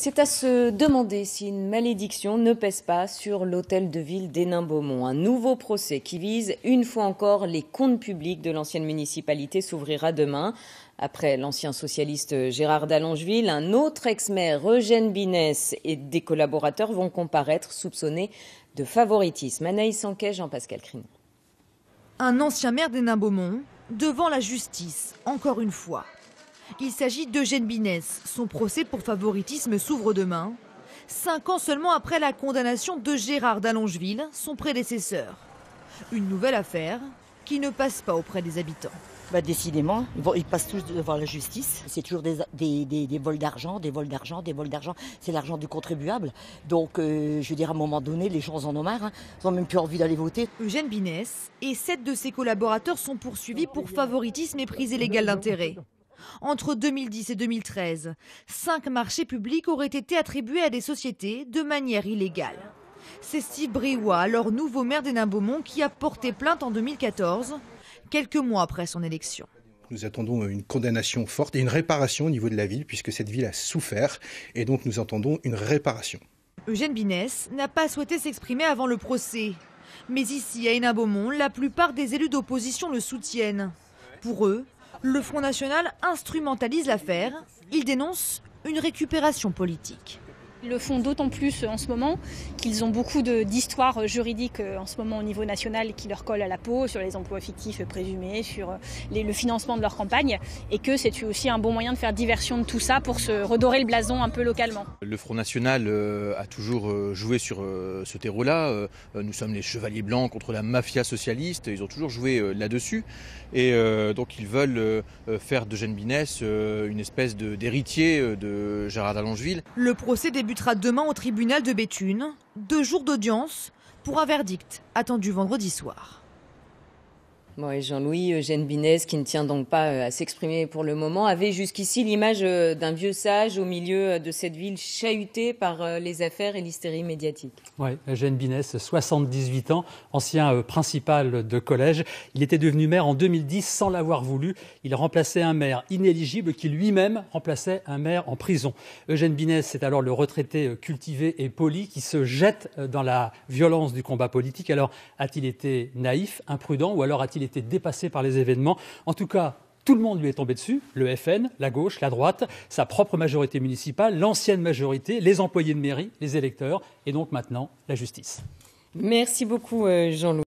C'est à se demander si une malédiction ne pèse pas sur l'hôtel de ville d'Hénin-Beaumont. Un nouveau procès qui vise une fois encore les comptes publics de l'ancienne municipalité s'ouvrira demain. Après l'ancien socialiste Gérard Dallongeville, un autre ex-maire, Eugène Binès, et des collaborateurs vont comparaître soupçonnés de favoritisme. Anaïs Sanquet, Jean-Pascal Crinon. Un ancien maire d'Hénin-Beaumont devant la justice, encore une fois. Il s'agit d'Eugène Binès. Son procès pour favoritisme s'ouvre demain, 5 ans seulement après la condamnation de Gérard Dallongeville, son prédécesseur. Une nouvelle affaire qui ne passe pas auprès des habitants. Décidément, ils passent tous devant la justice. C'est toujours des vols d'argent, des vols d'argent. C'est l'argent du contribuable. Donc, je veux dire, à un moment donné, les gens en ont marre. Ils n'ont même plus envie d'aller voter. Eugène Binès et 7 de ses collaborateurs sont poursuivis pour favoritisme et prise illégale d'intérêt. Entre 2010 et 2013, 5 marchés publics auraient été attribués à des sociétés de manière illégale. C'est Steve Briouat, alors nouveau maire d'Hénin-Beaumont, qui a porté plainte en 2014, quelques mois après son élection. Nous attendons une condamnation forte et une réparation au niveau de la ville, puisque cette ville a souffert, et donc nous attendons une réparation. Eugène Binès n'a pas souhaité s'exprimer avant le procès. Mais ici, à Hénin-Beaumont, la plupart des élus d'opposition le soutiennent. Pour eux, le Front National instrumentalise l'affaire. Il dénonce une récupération politique. Ils le font d'autant plus en ce moment qu'ils ont beaucoup d'histoires juridiques en ce moment au niveau national qui leur collent à la peau sur les emplois fictifs présumés, sur le financement de leur campagne et que c'est aussi un bon moyen de faire diversion de tout ça pour se redorer le blason un peu localement. Le Front National a toujours joué sur ce terreau-là. Nous sommes les chevaliers blancs contre la mafia socialiste. Ils ont toujours joué là-dessus. Et donc ils veulent faire d'Eugène Binès une espèce d'héritier de Gérard Dallongeville. Le procès débutera demain au tribunal de Béthune. 2 jours d'audience pour un verdict attendu vendredi soir. Bon, Jean-Louis, Eugène Binès, qui ne tient donc pas à s'exprimer pour le moment, avait jusqu'ici l'image d'un vieux sage au milieu de cette ville chahutée par les affaires et l'hystérie médiatique. Oui, Eugène Binès, 78 ans, ancien principal de collège. Il était devenu maire en 2010 sans l'avoir voulu. Il remplaçait un maire inéligible qui lui-même remplaçait un maire en prison. Eugène Binès, c'est alors le retraité cultivé et poli qui se jette dans la violence du combat politique. Alors, a-t-il été naïf, imprudent ou alors a-t-il été dépassé par les événements? En tout cas, tout le monde lui est tombé dessus, le FN, la gauche, la droite, sa propre majorité municipale, l'ancienne majorité, les employés de mairie, les électeurs et donc maintenant la justice. Merci beaucoup Jean-Louis.